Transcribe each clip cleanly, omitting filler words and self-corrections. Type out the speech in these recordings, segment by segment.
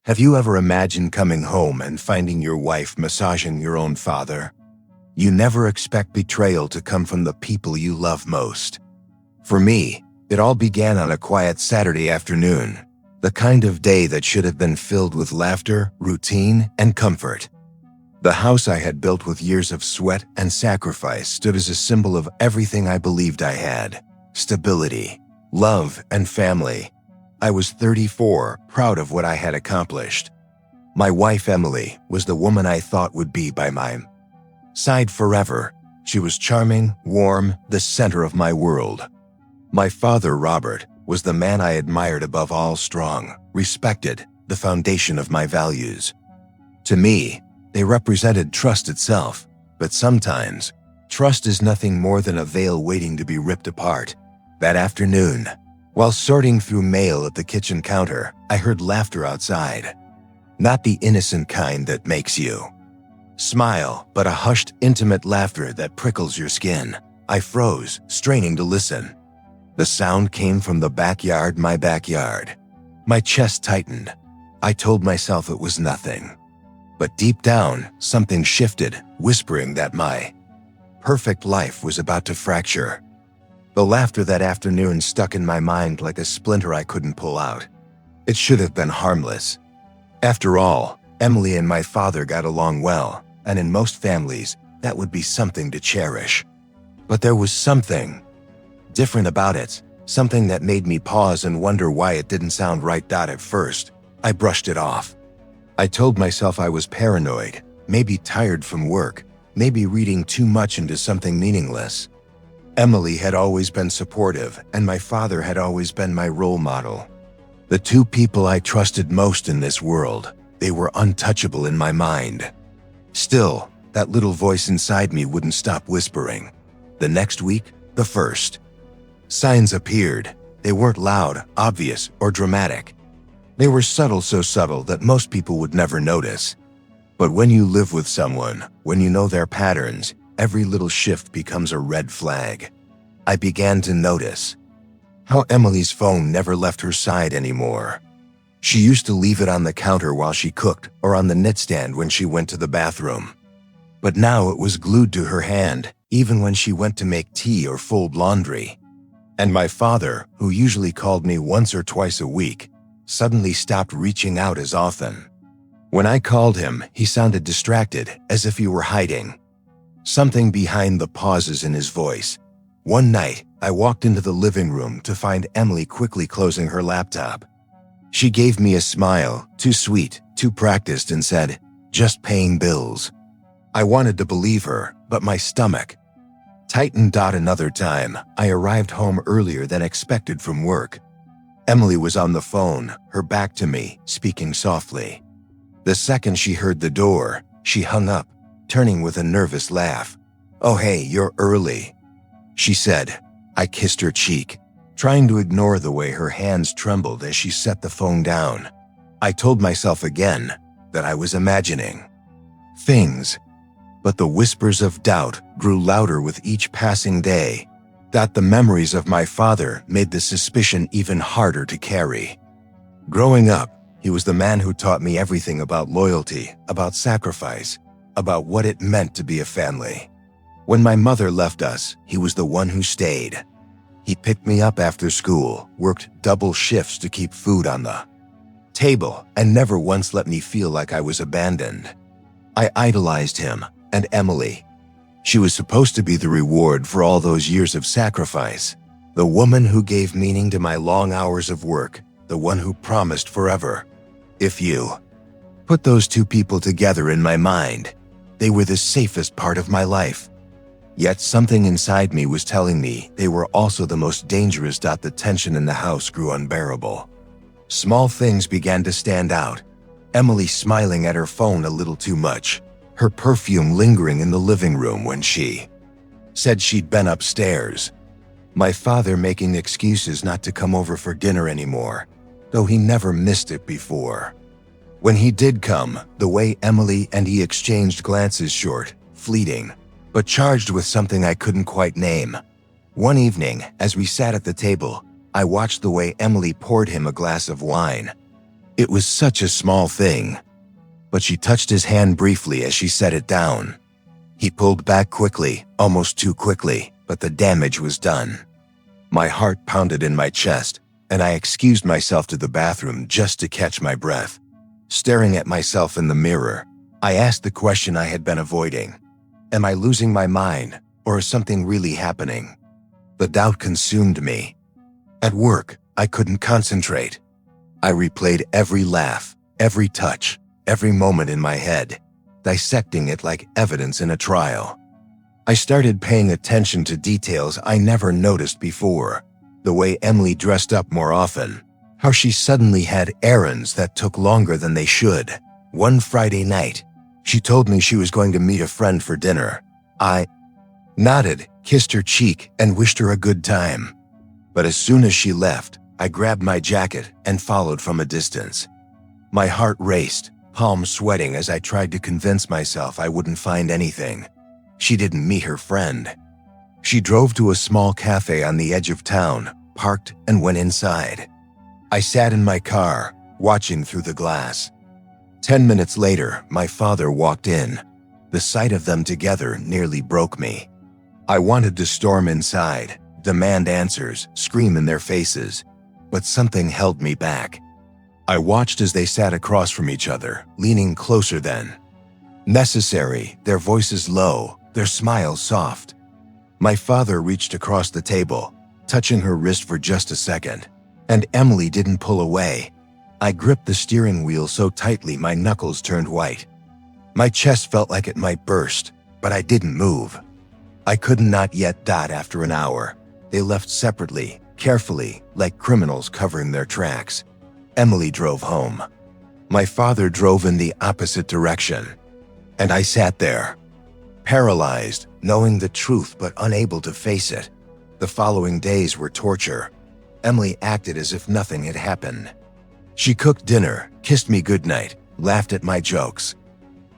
Have you ever imagined coming home and finding your wife massaging your own father? You never expect betrayal to come from the people you love most. For me, it all began on a quiet Saturday afternoon, the kind of day that should have been filled with laughter, routine, and comfort. The house I had built with years of sweat and sacrifice stood as a symbol of everything I believed I had: stability, love, and family. I was 34, proud of what I had accomplished. My wife, Emily, was the woman I thought would be by my side forever. She was charming, warm, the center of my world. My father, Robert, was the man I admired above all, strong, respected, the foundation of my values. To me, they represented trust itself, but sometimes, trust is nothing more than a veil waiting to be ripped apart. That afternoon, while sorting through mail at the kitchen counter, I heard laughter outside. Not the innocent kind that makes you smile, but a hushed, intimate laughter that prickles your skin. I froze, straining to listen. The sound came from the backyard, my backyard. My chest tightened. I told myself it was nothing. But deep down, something shifted, whispering that my perfect life was about to fracture. The laughter that afternoon stuck in my mind like a splinter I couldn't pull out. It should have been harmless. After all, Emily and my father got along well, and in most families, that would be something to cherish. But there was something different about it, something that made me pause and wonder why it didn't sound right. At first, I brushed it off. I told myself I was paranoid, maybe tired from work, maybe reading too much into something meaningless. Emily had always been supportive, and my father had always been my role model. The two people I trusted most in this world, they were untouchable in my mind. Still, that little voice inside me wouldn't stop whispering. The next week, the first signs appeared. They weren't loud, obvious, or dramatic. They were subtle, so subtle that most people would never notice. But when you live with someone, when you know their patterns, every little shift becomes a red flag. I began to notice how Emily's phone never left her side anymore. She used to leave it on the counter while she cooked or on the nightstand when she went to the bathroom. But now it was glued to her hand, even when she went to make tea or fold laundry. And my father, who usually called me once or twice a week, suddenly stopped reaching out as often. When I called him, he sounded distracted, as if he were hiding something behind the pauses in his voice. One night, I walked into the living room to find Emily quickly closing her laptop. She gave me a smile, too sweet, too practiced, and said, "Just paying bills." I wanted to believe her, but my stomach tightened. Another time, I arrived home earlier than expected from work. Emily was on the phone, her back to me, speaking softly. The second she heard the door, she hung up, turning with a nervous laugh. "Oh hey, you're early," she said. I kissed her cheek, trying to ignore the way her hands trembled as she set the phone down. I told myself again that I was imagining things, but the whispers of doubt grew louder with each passing day. The memories of my father made the suspicion even harder to carry. Growing up, he was the man who taught me everything about loyalty, about sacrifice, about what it meant to be a family. When my mother left us, he was the one who stayed. He picked me up after school, worked double shifts to keep food on the table, and never once let me feel like I was abandoned. I idolized him and Emily. She was supposed to be the reward for all those years of sacrifice, the woman who gave meaning to my long hours of work, the one who promised forever. If you put those two people together in my mind, they were the safest part of my life. Yet something inside me was telling me they were also the most dangerous. The tension in the house grew unbearable. Small things began to stand out. Emily smiling at her phone a little too much, her perfume lingering in the living room when she said she'd been upstairs. My father making excuses not to come over for dinner anymore, though he never missed it before. When he did come, the way Emily and he exchanged glances, short, fleeting, but charged with something I couldn't quite name. One evening, as we sat at the table, I watched the way Emily poured him a glass of wine. It was such a small thing, but she touched his hand briefly as she set it down. He pulled back quickly, almost too quickly, but the damage was done. My heart pounded in my chest, and I excused myself to the bathroom just to catch my breath. Staring at myself in the mirror, I asked the question I had been avoiding. Am I losing my mind, or is something really happening? The doubt consumed me. At work, I couldn't concentrate. I replayed every laugh, every touch, every moment in my head, dissecting it like evidence in a trial. I started paying attention to details I never noticed before. The way Emily dressed up more often, how she suddenly had errands that took longer than they should. One Friday night, she told me she was going to meet a friend for dinner. I nodded, kissed her cheek, and wished her a good time. But as soon as she left, I grabbed my jacket and followed from a distance. My heart raced, palms sweating as I tried to convince myself I wouldn't find anything. She didn't meet her friend. She drove to a small cafe on the edge of town, parked, and went inside. I sat in my car, watching through the glass. 10 minutes later, my father walked in. The sight of them together nearly broke me. I wanted to storm inside, demand answers, scream in their faces, but something held me back. I watched as they sat across from each other, leaning closer than necessary, their voices low, their smiles soft. My father reached across the table, touching her wrist for just a second, and Emily didn't pull away. I gripped the steering wheel so tightly my knuckles turned white. My chest felt like it might burst, but I didn't move. I could not yet dot after an hour. They left separately, carefully, like criminals covering their tracks. Emily drove home. My father drove in the opposite direction. And I sat there, paralyzed, knowing the truth but unable to face it. The following days were torture. Emily acted as if nothing had happened. She cooked dinner, kissed me goodnight, laughed at my jokes.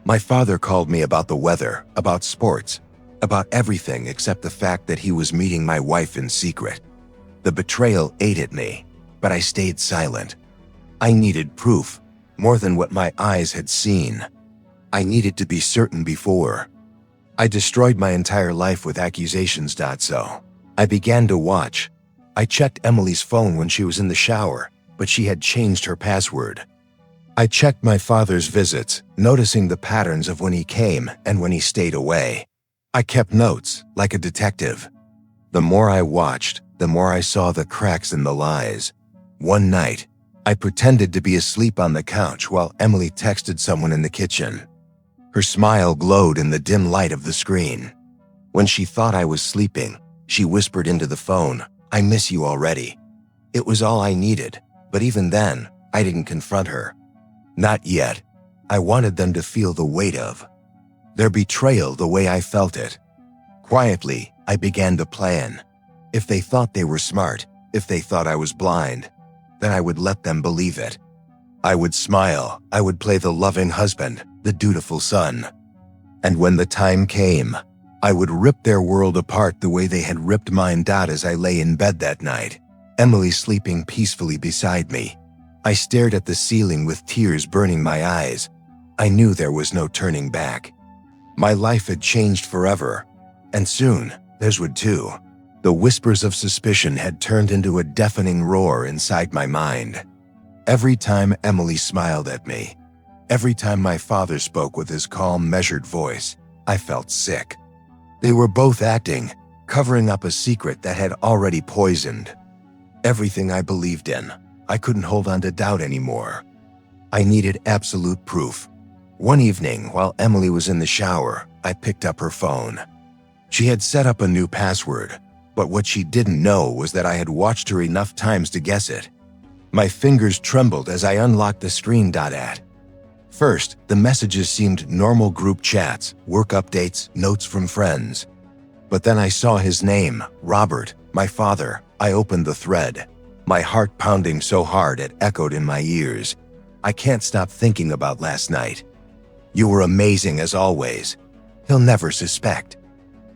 My father called me about the weather, about sports, about everything except the fact that he was meeting my wife in secret. The betrayal ate at me, but I stayed silent. I needed proof, more than what my eyes had seen. I needed to be certain before. I destroyed my entire life with accusations. So I began to watch. I checked Emily's phone when she was in the shower, but she had changed her password. I checked my father's visits, noticing the patterns of when he came and when he stayed away. I kept notes, like a detective. The more I watched, the more I saw the cracks in the lies. One night, I pretended to be asleep on the couch while Emily texted someone in the kitchen. Her smile glowed in the dim light of the screen. When she thought I was sleeping, she whispered into the phone, "I miss you already." It was all I needed, but even then, I didn't confront her. Not yet. I wanted them to feel the weight of their betrayal the way I felt it. Quietly, I began to plan. If they thought they were smart, if they thought I was blind, then I would let them believe it. I would smile, I would play the loving husband, the dutiful son. And when the time came, I would rip their world apart the way they had ripped mine. As I lay in bed that night, Emily sleeping peacefully beside me, I stared at the ceiling with tears burning my eyes. I knew there was no turning back. My life had changed forever, and soon, theirs would too. The whispers of suspicion had turned into a deafening roar inside my mind. Every time Emily smiled at me, every time my father spoke with his calm, measured voice, I felt sick. They were both acting, covering up a secret that had already poisoned everything I believed in. I couldn't hold on to doubt anymore. I needed absolute proof. One evening, while Emily was in the shower, I picked up her phone. She had set up a new password, but what she didn't know was that I had watched her enough times to guess it. My fingers trembled as I unlocked the screen. At first, the messages seemed normal group chats, work updates, notes from friends. But then I saw his name, Robert, my father. I opened the thread, my heart pounding so hard it echoed in my ears. "I can't stop thinking about last night. You were amazing as always. He'll never suspect."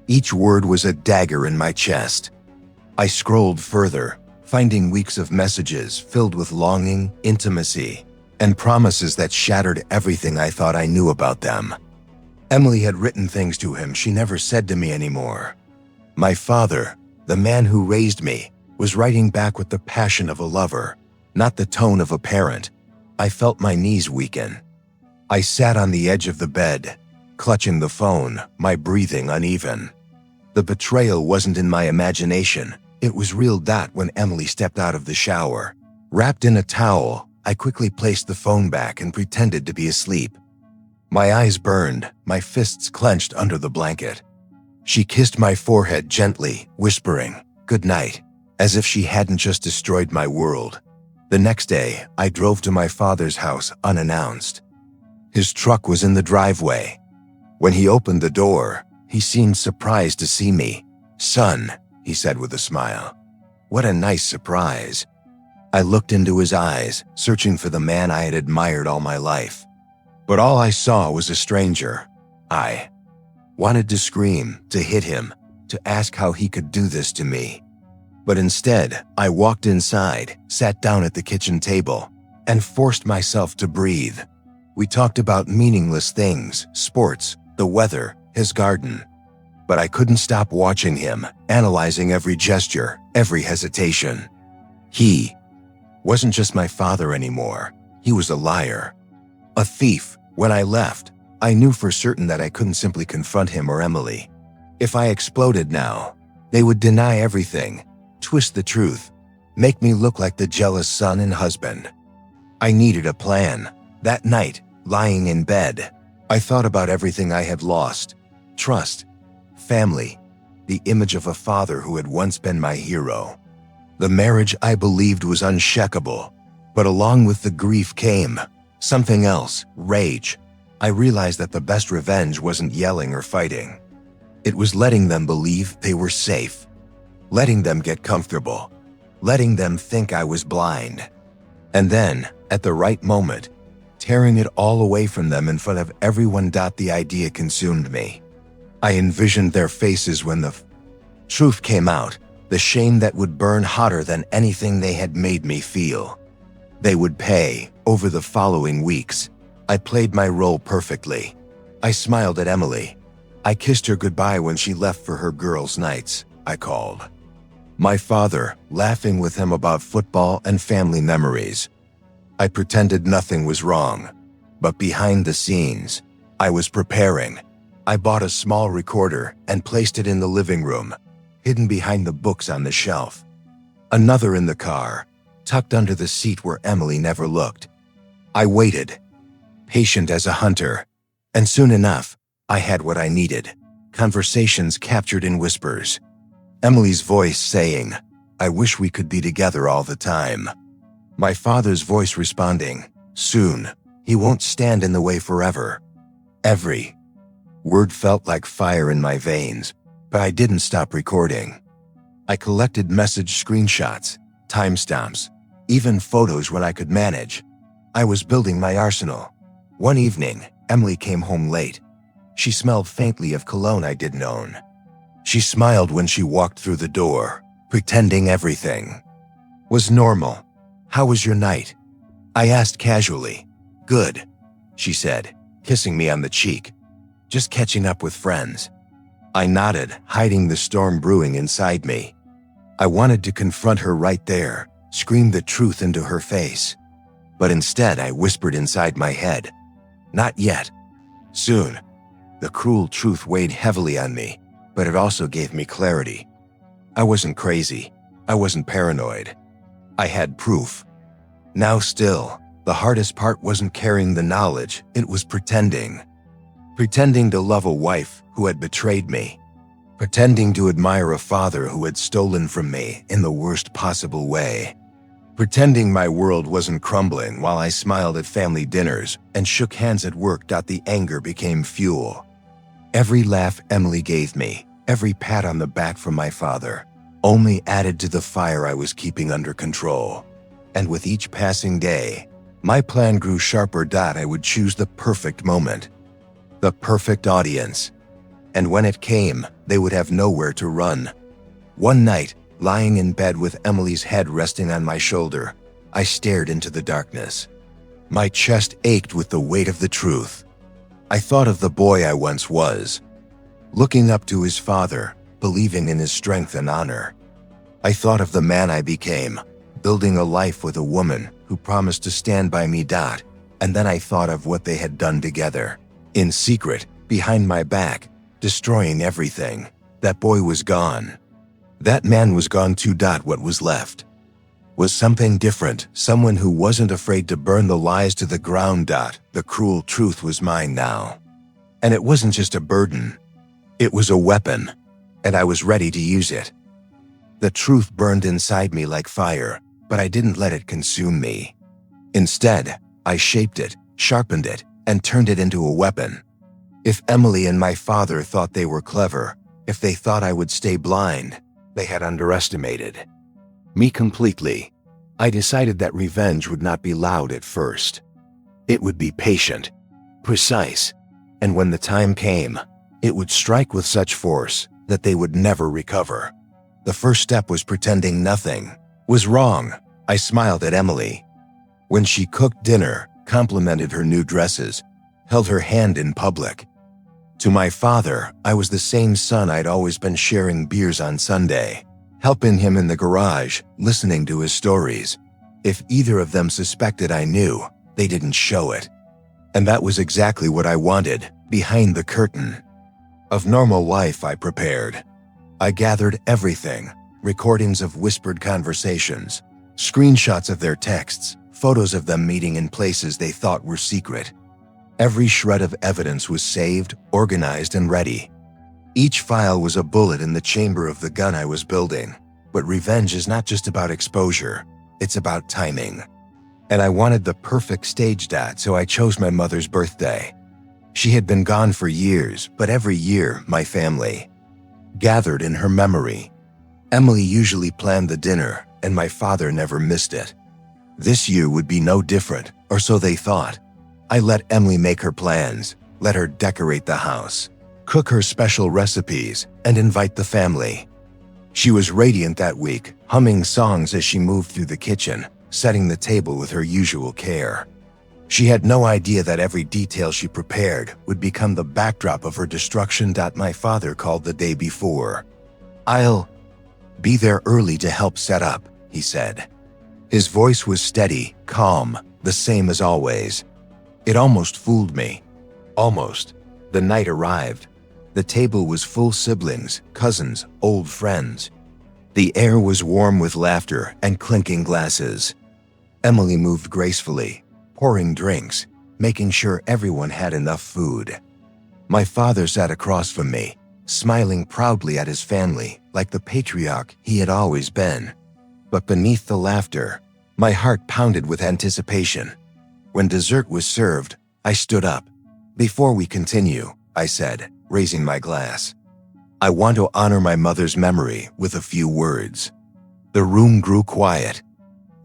Each word was a dagger in my chest. I scrolled further, finding weeks of messages filled with longing, intimacy, and promises that shattered everything I thought I knew about them. Emily had written things to him she never said to me anymore. My father, the man who raised me, was writing back with the passion of a lover, not the tone of a parent. I felt my knees weaken. I sat on the edge of the bed, clutching the phone, my breathing uneven. The betrayal wasn't in my imagination. It was real. When Emily stepped out of the shower, wrapped in a towel, I quickly placed the phone back and pretended to be asleep. My eyes burned, my fists clenched under the blanket. She kissed my forehead gently, whispering, "Good night," as if she hadn't just destroyed my world. The next day, I drove to my father's house unannounced. His truck was in the driveway. When he opened the door, he seemed surprised to see me. "Son," he said with a smile. "What a nice surprise." I looked into his eyes, searching for the man I had admired all my life. But all I saw was a stranger. I wanted to scream, to hit him, to ask how he could do this to me. But instead, I walked inside, sat down at the kitchen table, and forced myself to breathe. We talked about meaningless things, sports, the weather, his garden. But I couldn't stop watching him, analyzing every gesture, every hesitation. He wasn't just my father anymore. He was a liar, a thief. When I left, I knew for certain that I couldn't simply confront him or Emily. If I exploded now, they would deny everything, twist the truth, make me look like the jealous son and husband. I needed a plan. That night, lying in bed, I thought about everything I had lost: trust, family, the image of a father who had once been my hero. The marriage I believed was unshakable, but along with the grief came something else: rage. I realized that the best revenge wasn't yelling or fighting. It was letting them believe they were safe, letting them get comfortable, letting them think I was blind. And then, at the right moment, tearing it all away from them in front of everyone. The idea consumed me. I envisioned their faces when the truth came out, the shame that would burn hotter than anything they had made me feel. They would pay. Over the following weeks, I played my role perfectly. I smiled at Emily. I kissed her goodbye when she left for her girls' nights. I called my father, laughing with him about football and family memories. I pretended nothing was wrong, but behind the scenes, I was preparing. I bought a small recorder and placed it in the living room, hidden behind the books on the shelf. Another in the car, tucked under the seat where Emily never looked. I waited, patient as a hunter, and soon enough, I had what I needed. Conversations captured in whispers. Emily's voice saying, "I wish we could be together all the time." My father's voice responding, "Soon, he won't stand in the way forever." Every word felt like fire in my veins, but I didn't stop recording. I collected message screenshots, timestamps, even photos when I could manage. I was building my arsenal. One evening, Emily came home late. She smelled faintly of cologne I didn't own. She smiled when she walked through the door, pretending everything was normal. "How was your night?" I asked casually. "Good," she said, kissing me on the cheek. "Just catching up with friends." I nodded, hiding the storm brewing inside me. I wanted to confront her right there, scream the truth into her face. But instead I whispered inside my head, "Not yet. Soon." The cruel truth weighed heavily on me, but it also gave me clarity. I wasn't crazy. I wasn't paranoid. I had proof. Now still, the hardest part wasn't carrying the knowledge, it was pretending. Pretending to love a wife who had betrayed me. Pretending to admire a father who had stolen from me in the worst possible way. Pretending my world wasn't crumbling while I smiled at family dinners and shook hands at work. The anger became fuel. Every laugh Emily gave me, every pat on the back from my father, only added to the fire I was keeping under control. And with each passing day, my plan grew sharper. I would choose the perfect moment, the perfect audience. And when it came, they would have nowhere to run. One night, lying in bed with Emily's head resting on my shoulder, I stared into the darkness. My chest ached with the weight of the truth. I thought of the boy I once was, looking up to his father, believing in his strength and honor. I thought of the man I became, building a life with a woman who promised to stand by me. And then I thought of what they had done together, in secret, behind my back, destroying everything. That boy was gone. That man was gone too. What was left was something different, someone who wasn't afraid to burn the lies to the ground. The cruel truth was mine now. And it wasn't just a burden. It was a weapon, and I was ready to use it. The truth burned inside me like fire, but I didn't let it consume me. Instead, I shaped it, sharpened it, and turned it into a weapon. If Emily and my father thought they were clever, if they thought I would stay blind, they had underestimated me completely. I decided that revenge would not be loud at first. It would be patient, precise, and when the time came, it would strike with such force that they would never recover. The first step was pretending nothing was wrong. I smiled at Emily when she cooked dinner, complimented her new dresses, held her hand in public. To my father, I was the same son I'd always been, sharing beers on Sunday, helping him in the garage, listening to his stories. If either of them suspected I knew, they didn't show it. And that was exactly what I wanted, behind the curtain of normal life. I prepared. I gathered everything: recordings of whispered conversations, screenshots of their texts, photos of them meeting in places they thought were secret. Every shred of evidence was saved, organized, and ready. Each file was a bullet in the chamber of the gun I was building. But revenge is not just about exposure, it's about timing. And I wanted the perfect stage, so I chose my mother's birthday. She had been gone for years, but every year, my family gathered in her memory. Emily usually planned the dinner, and my father never missed it. This year would be no different, or so they thought. I let Emily make her plans, let her decorate the house, cook her special recipes, and invite the family. She was radiant that week, humming songs as she moved through the kitchen, setting the table with her usual care. She had no idea that every detail she prepared would become the backdrop of her destruction. My father called the day before. "I'll be there early to help set up," he said. His voice was steady, calm, the same as always. It almost fooled me. Almost. The night arrived. The table was full: siblings, cousins, old friends. The air was warm with laughter and clinking glasses. Emily moved gracefully, pouring drinks, making sure everyone had enough food. My father sat across from me, smiling proudly at his family, like the patriarch he had always been. But beneath the laughter, my heart pounded with anticipation. When dessert was served, I stood up. "Before we continue," I said, raising my glass, "I want to honor my mother's memory with a few words." The room grew quiet.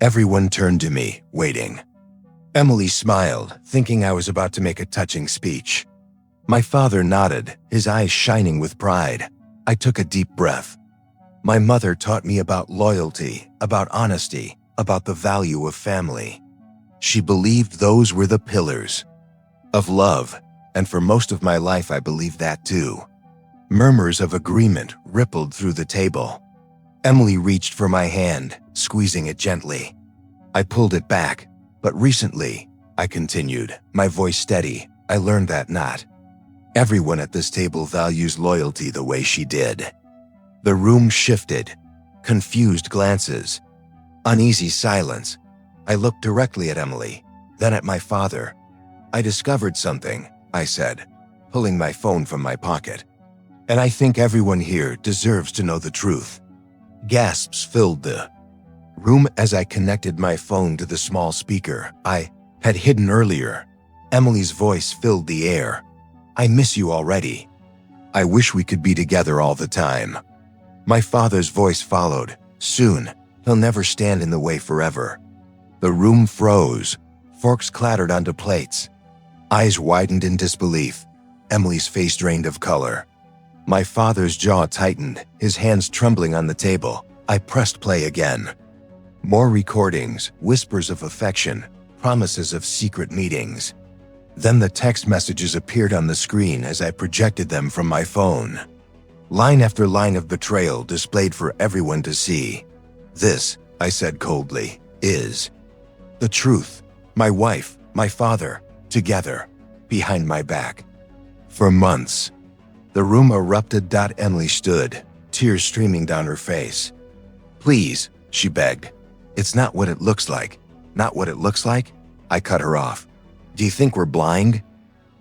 Everyone turned to me, waiting. Emily smiled, thinking I was about to make a touching speech. My father nodded, his eyes shining with pride. I took a deep breath. My mother taught me about loyalty, about honesty, about the value of family. She believed those were the pillars of love, and for most of my life I believed that too. Murmurs of agreement rippled through the table. Emily reached for my hand, squeezing it gently. I pulled it back. "But recently," I continued, my voice steady, "I learned that not everyone at this table values loyalty the way she did." The room shifted. Confused glances. Uneasy silence. I looked directly at Emily, then at my father. "I discovered something," I said, pulling my phone from my pocket. "And I think everyone here deserves to know the truth." Gasps filled the room as I connected my phone to the small speaker I had hidden earlier. Emily's voice filled the air. "I miss you already. I wish we could be together all the time." My father's voice followed. "Soon, he'll never stand in the way forever." The room froze. Forks clattered onto plates. Eyes widened in disbelief. Emily's face drained of color. My father's jaw tightened, his hands trembling on the table. I pressed play again. More recordings, whispers of affection, promises of secret meetings. Then the text messages appeared on the screen as I projected them from my phone. Line after line of betrayal displayed for everyone to see. "This," I said coldly, "is the truth. My wife, my father, together, behind my back." For months, the room erupted. Emily stood, tears streaming down her face. "Please," she begged. "It's not what it looks like. Not what it looks like?" I cut her off. "Do you think we're blind?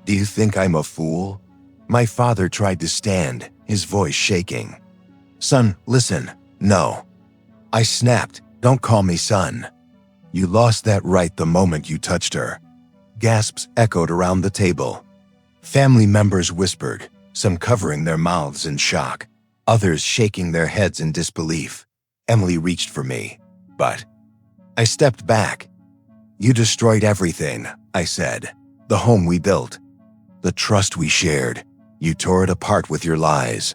Do you think I'm a fool?" My father tried to stand, his voice shaking. "Son, listen. No." I snapped. "Don't call me son. You lost that right the moment you touched her." Gasps echoed around the table. Family members whispered, some covering their mouths in shock, others shaking their heads in disbelief. Emily reached for me, but I stepped back. "You destroyed everything," I said. "The home we built, the trust we shared. You tore it apart with your lies."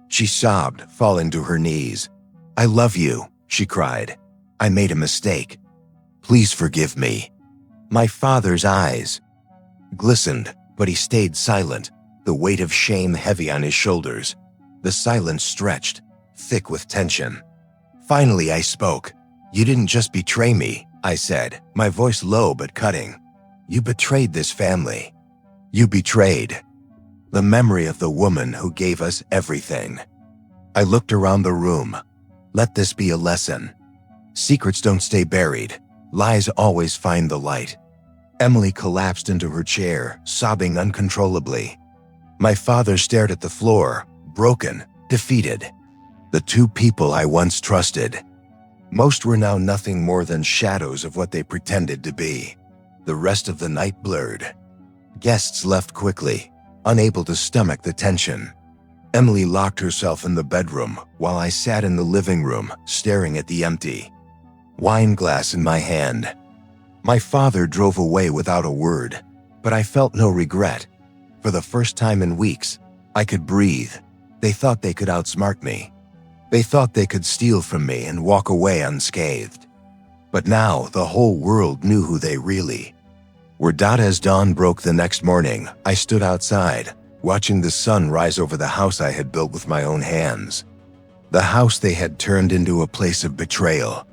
She sobbed, falling to her knees. "I love you," she cried. "I made a mistake. Please forgive me." My father's eyes glistened, but he stayed silent, the weight of shame heavy on his shoulders. The silence stretched, thick with tension. Finally, I spoke. "You didn't just betray me," I said, my voice low but cutting. "You betrayed this family. You betrayed the memory of the woman who gave us everything." I looked around the room. Let this be a lesson. Secrets don't stay buried. Lies always find the light. Emily collapsed into her chair, sobbing uncontrollably. My father stared at the floor, broken, defeated. The two people I once trusted, most were now nothing more than shadows of what they pretended to be. The rest of the night blurred. Guests left quickly, unable to stomach the tension. Emily locked herself in the bedroom while I sat in the living room, staring at the empty wine glass in my hand. My father drove away without a word, but I felt no regret. For the first time in weeks, I could breathe. They thought they could outsmart me. They thought they could steal from me and walk away unscathed. But now the whole world knew who they really were. As dawn broke the next morning, I stood outside, watching the sun rise over the house I had built with my own hands. The house they had turned into a place of betrayal.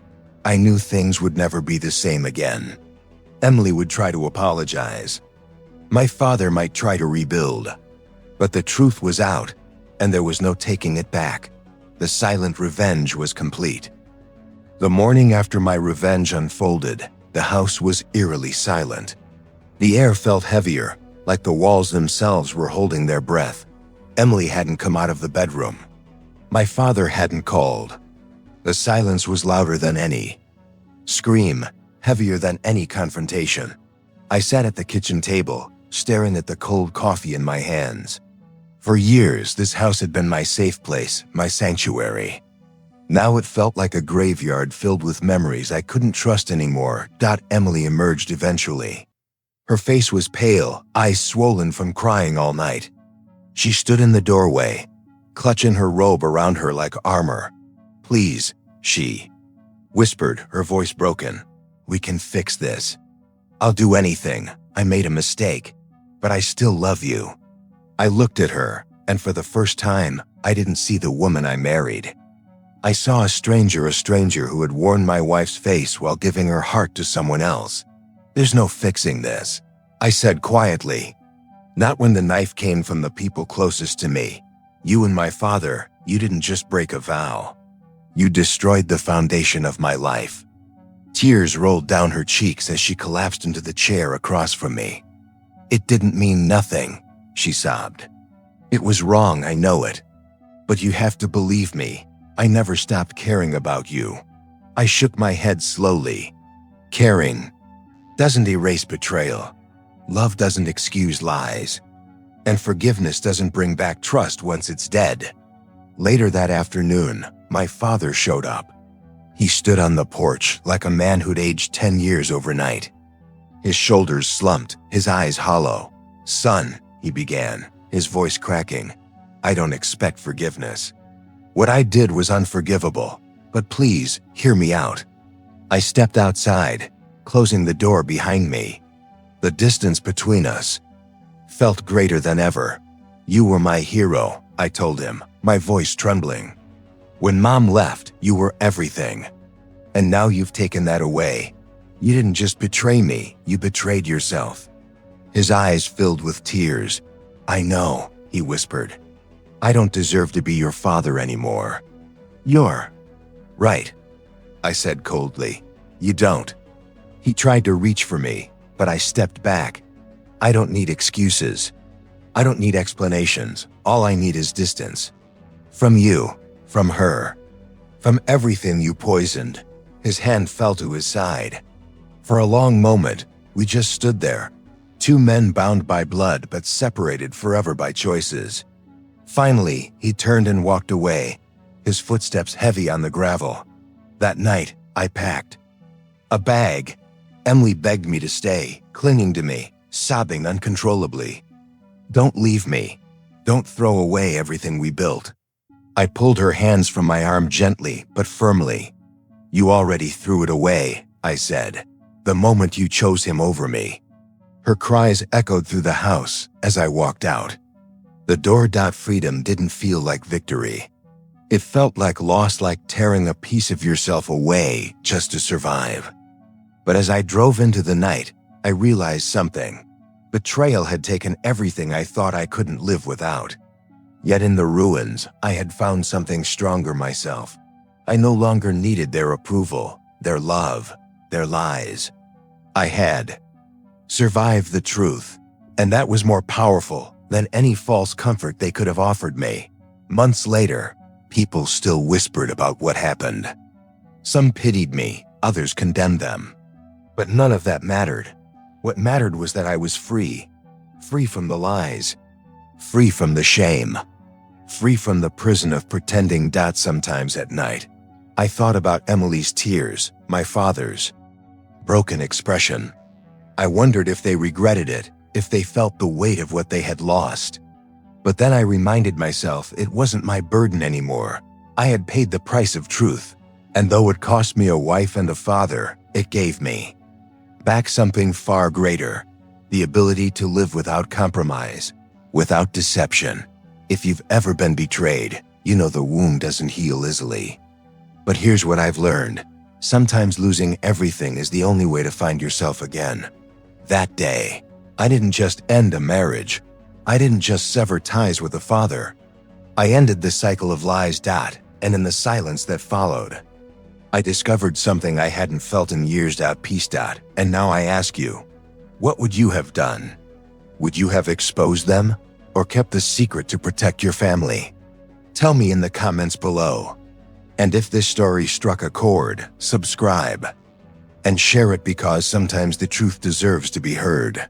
I knew things would never be the same again. Emily would try to apologize. My father might try to rebuild. But the truth was out, and there was no taking it back. The silent revenge was complete. The morning after my revenge unfolded, the house was eerily silent. The air felt heavier, like the walls themselves were holding their breath. Emily hadn't come out of the bedroom. My father hadn't called. The silence was louder than any scream, heavier than any confrontation. I sat at the kitchen table, staring at the cold coffee in my hands. For years, this house had been my safe place, my sanctuary. Now it felt like a graveyard filled with memories I couldn't trust anymore. Emily emerged eventually. Her face was pale, eyes swollen from crying all night. She stood in the doorway, clutching her robe around her like armor. "Please," she whispered, her voice broken. "We can fix this. I'll do anything. I made a mistake, but I still love you." I looked at her, and for the first time, I didn't see the woman I married. I saw a stranger who had worn my wife's face while giving her heart to someone else. "There's no fixing this," I said quietly. "Not when the knife came from the people closest to me. You and my father, you didn't just break a vow. You destroyed the foundation of my life." Tears rolled down her cheeks as she collapsed into the chair across from me. "It didn't mean nothing," she sobbed. "It was wrong, I know it. But you have to believe me. I never stopped caring about you." I shook my head slowly. Caring doesn't erase betrayal. Love doesn't excuse lies. And forgiveness doesn't bring back trust once it's dead. Later that afternoon, my father showed up. He stood on the porch like a man who'd aged 10 years overnight. His shoulders slumped, his eyes hollow. "Son," he began, his voice cracking, "I don't expect forgiveness. What I did was unforgivable, but please, hear me out." I stepped outside, closing the door behind me. The distance between us felt greater than ever. "You were my hero," I told him, my voice trembling. "When Mom left, you were everything. And now you've taken that away. You didn't just betray me, you betrayed yourself." His eyes filled with tears. "I know," he whispered. "I don't deserve to be your father anymore." "You're right," I said coldly. "You don't." He tried to reach for me, but I stepped back. "I don't need excuses. I don't need explanations. All I need is distance. From you, from her, from everything you poisoned." His hand fell to his side. For a long moment, we just stood there, two men bound by blood but separated forever by choices. Finally, he turned and walked away, his footsteps heavy on the gravel. That night, I packed a bag. Emily begged me to stay, clinging to me, sobbing uncontrollably. "Don't leave me. Don't throw away everything we built." I pulled her hands from my arm gently but firmly. "You already threw it away," I said, "the moment you chose him over me." Her cries echoed through the house as I walked out. The door.freedom didn't feel like victory. It felt like loss, like tearing a piece of yourself away just to survive. But as I drove into the night, I realized something. Betrayal had taken everything I thought I couldn't live without. Yet in the ruins, I had found something stronger myself. I no longer needed their approval, their love, their lies. I had survived the truth, and that was more powerful than any false comfort they could have offered me. Months later, people still whispered about what happened. Some pitied me, others condemned them. But none of that mattered. What mattered was that I was free. Free from the lies. Free from the shame. Free from the prison of pretending. Sometimes at night, I thought about Emily's tears, my father's broken expression. I wondered if they regretted it, if they felt the weight of what they had lost. But then I reminded myself it wasn't my burden anymore. I had paid the price of truth, and though it cost me a wife and a father, it gave me back something far greater, the ability to live without compromise, without deception. If you've ever been betrayed, you know the wound doesn't heal easily. But here's what I've learned. Sometimes losing everything is the only way to find yourself again. That day, I didn't just end a marriage. I didn't just sever ties with a father. I ended the cycle of lies. And in the silence that followed, I discovered something I hadn't felt in years. Peace. And now I ask you, what would you have done? Would you have exposed them or kept the secret to protect your family? Tell me in the comments below. And if this story struck a chord, subscribe and share it, because sometimes the truth deserves to be heard.